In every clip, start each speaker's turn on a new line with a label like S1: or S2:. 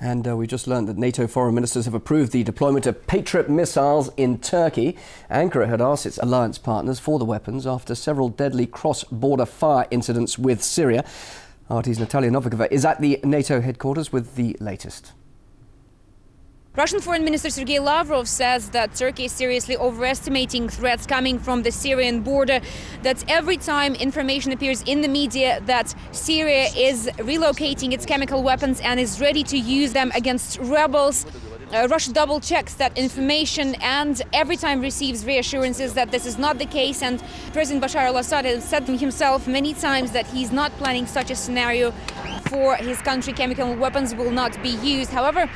S1: And we just learned that NATO foreign ministers have approved the deployment of Patriot missiles in Turkey. Ankara had asked its alliance partners for the weapons after several deadly cross-border fire incidents with Syria. RT's Natalia Novikova is at the NATO headquarters with the latest.
S2: Russian Foreign Minister Sergei Lavrov says that Turkey is seriously overestimating threats coming from the Syrian border, that every time information appears in the media that Syria is relocating its chemical weapons and is ready to use them against rebels, Russia double checks that information and every time receives reassurances that this is not the case. And President Bashar al-Assad has said himself many times that he's not planning such a scenario for his country. Chemical weapons will not be used. However,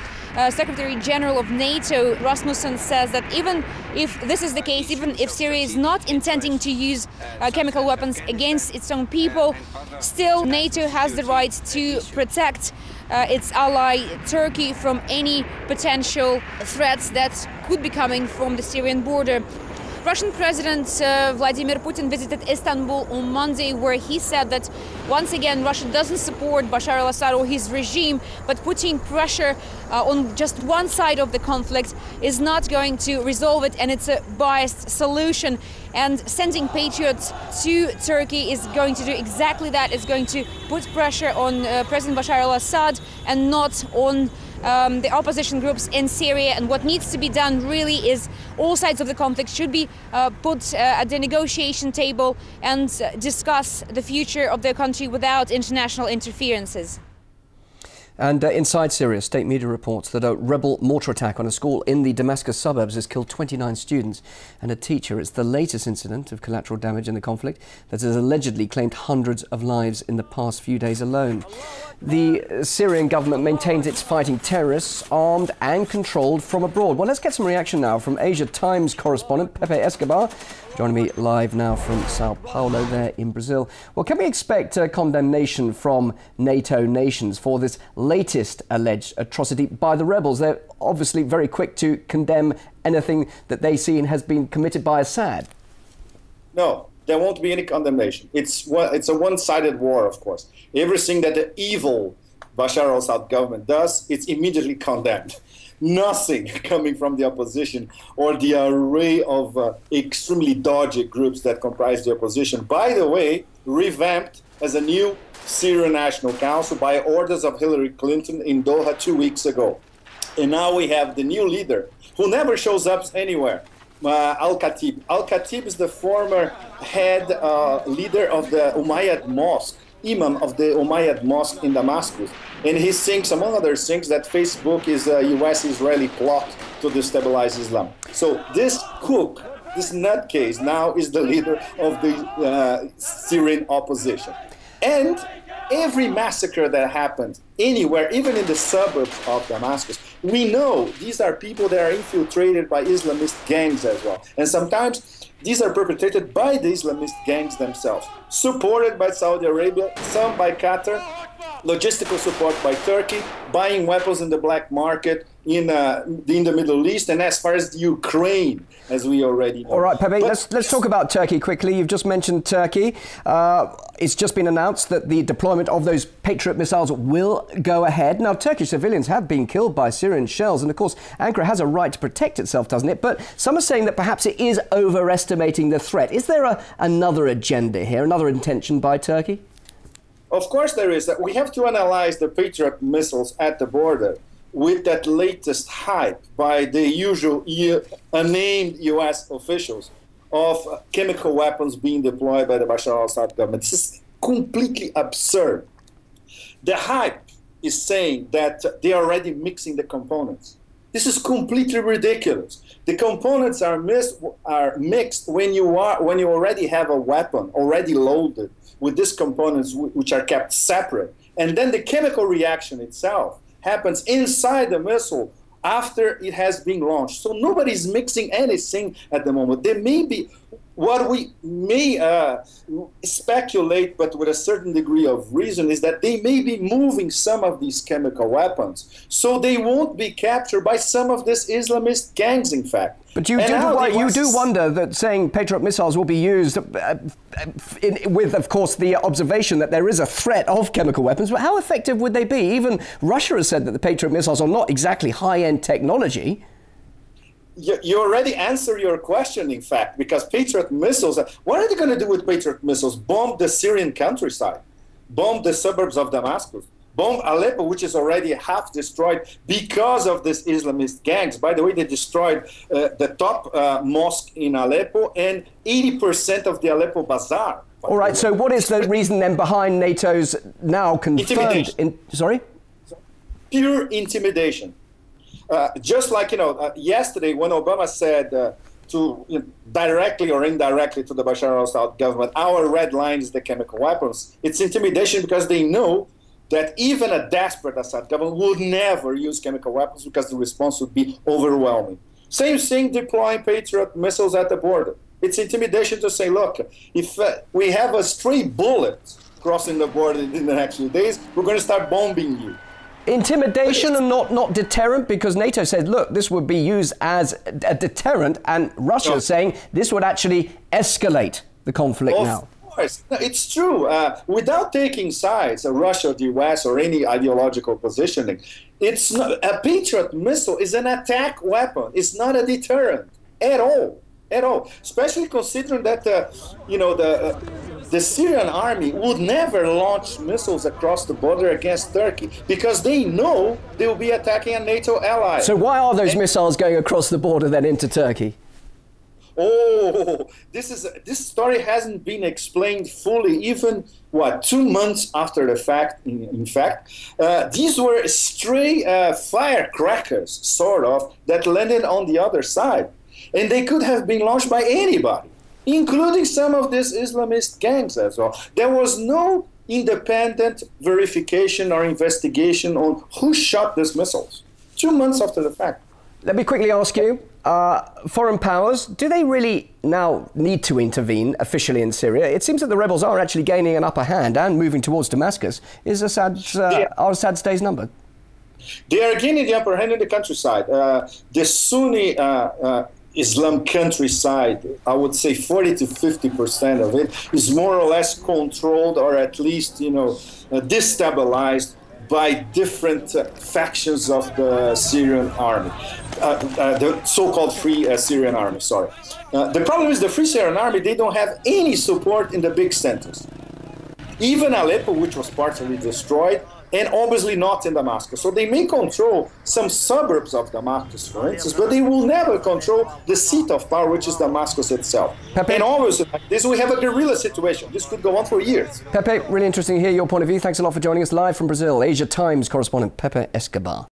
S2: Secretary General of NATO Rasmussen says that even if this is the case, even if Syria is not intending to use chemical weapons against its own people, still NATO has the right to protect its ally Turkey from any potential threats that could be coming from the Syrian border. Russian President Vladimir Putin visited Istanbul on Monday, where he said that once again Russia doesn't support Bashar al-Assad or his regime, but putting pressure on just one side of the conflict is not going to resolve it, and it's a biased solution. And sending Patriots to Turkey is going to do exactly that. It's going to put pressure on President Bashar al-Assad and not on the opposition groups in Syria. And what needs to be done really is all sides of the conflict should be put at the negotiation table and discuss the future of their country without international interferences.
S1: And inside Syria, state media reports that a rebel mortar attack on a school in the Damascus suburbs has killed 29 students and a teacher. It's the latest incident of collateral damage in the conflict that has allegedly claimed hundreds of lives in the past few days alone. The Syrian government maintains it's fighting terrorists armed and controlled from abroad. Well, let's get some reaction now from Asia Times correspondent Pepe Escobar, joining me live now from Sao Paulo there in Brazil. Well, can we expect condemnation from NATO nations for this latest alleged atrocity by the rebels? They're obviously very quick to condemn anything that they see and has been committed by Assad.
S3: No, there won't be any condemnation. It's a one-sided war, of course. Everything that the evil Bashar al-Assad government does, it's immediately condemned. Nothing coming from the opposition or the array of extremely dodgy groups that comprise the opposition. By the way, revamped as a new Syrian National Council by orders of Hillary Clinton in Doha 2 weeks ago. And now we have the new leader who never shows up anywhere, Al-Khatib. Al-Khatib is the former head leader of the Umayyad Mosque, imam of the Umayyad Mosque in Damascus. And he thinks, among other things, that Facebook is a US-Israeli plot to destabilize Islam. So this cook, this nutcase, now is the leader of the Syrian opposition. And every massacre that happens anywhere, even in the suburbs of Damascus, we know these are people that are infiltrated by Islamist gangs as well. And sometimes these are perpetrated by the Islamist gangs themselves, supported by Saudi Arabia, some by Qatar, logistical support by Turkey, buying weapons in the black market in the Middle East, and as far as the Ukraine, as we already know.
S1: All right, Pepe, let's talk about Turkey quickly. You've just mentioned Turkey. It's just been announced that the deployment of those Patriot missiles will go ahead. Now, Turkish civilians have been killed by Syrian shells, and of course, Ankara has a right to protect itself, doesn't it? But some are saying that perhaps it is overestimating the threat. Is there another agenda here, another intention by Turkey?
S3: Of course there is. We have to analyze the Patriot missiles at the border with that latest hype by the usual unnamed US officials of chemical weapons being deployed by the Bashar al-Assad government. This is completely absurd. The hype is saying that they are already mixing the components. This is completely ridiculous. The components are mixed when you already have a weapon already loaded with these components which are kept separate. And then the chemical reaction itself happens inside the missile after it has been launched. So nobody's mixing anything at the moment. There may be What we may speculate, but with a certain degree of reason, is that they may be moving some of these chemical weapons so they won't be captured by some of these Islamist gangs, in fact.
S1: But you do wonder that saying Patriot missiles will be used with, of course, the observation that there is a threat of chemical weapons. But how effective would they be? Even Russia has said that the Patriot missiles are not exactly high-end technology.
S3: You already answered your question, in fact, because Patriot missiles, what are they going to do with Patriot missiles? Bomb the Syrian countryside, bomb the suburbs of Damascus, bomb Aleppo, which is already half destroyed because of these Islamist gangs. By the way, they destroyed the top mosque in Aleppo and 80% of the Aleppo bazaar.
S1: All right, so what is the reason then behind NATO's now confirmed... Sorry?
S3: Pure intimidation. Just like, yesterday when Obama said directly or indirectly to the Bashar al-Assad government, our red line is the chemical weapons, it's intimidation because they know that even a desperate Assad government would never use chemical weapons because the response would be overwhelming. Same thing deploying Patriot missiles at the border. It's intimidation to say, look, if we have a stray bullet crossing the border in the next few days, we're going to start bombing you.
S1: Intimidation and not deterrent, because NATO said, look, this would be used as a deterrent, and Russia is saying this would actually escalate the conflict now.
S3: Of course, it's true. Without taking sides, Russia, the US, or any ideological positioning, it's not, a Patriot missile is an attack weapon. It's not a deterrent at all. At all, especially considering that the Syrian army would never launch missiles across the border against Turkey because they know they will be attacking a NATO ally.
S1: So why are those missiles going across the border then into Turkey?
S3: Oh, this story hasn't been explained fully, even 2 months after the fact. In fact, these were stray firecrackers, sort of, that landed on the other side. And they could have been launched by anybody, including some of these Islamist gangs as well. There was no independent verification or investigation on who shot these missiles 2 months after the fact.
S1: Let me quickly ask you, foreign powers, do they really now need to intervene officially in Syria? It seems that the rebels are actually gaining an upper hand and moving towards Damascus. Is are Assad's days numbered?
S3: They are gaining the upper hand in the countryside. The Sunni Islam countryside, I would say 40 to 50% of it is more or less controlled, or at least, destabilized by different factions of the Syrian army, the so-called Free Syrian Army, sorry. The problem is the Free Syrian Army, they don't have any support in the big centers. Even Aleppo, which was partially destroyed, and obviously not in Damascus. So they may control some suburbs of Damascus, for instance, but they will never control the seat of power, which is Damascus itself.
S1: Pepe,
S3: and always like this, we have a guerrilla situation. This could go on for years.
S1: Pepe, really interesting to hear your point of view. Thanks a lot for joining us live from Brazil. Asia Times correspondent Pepe Escobar.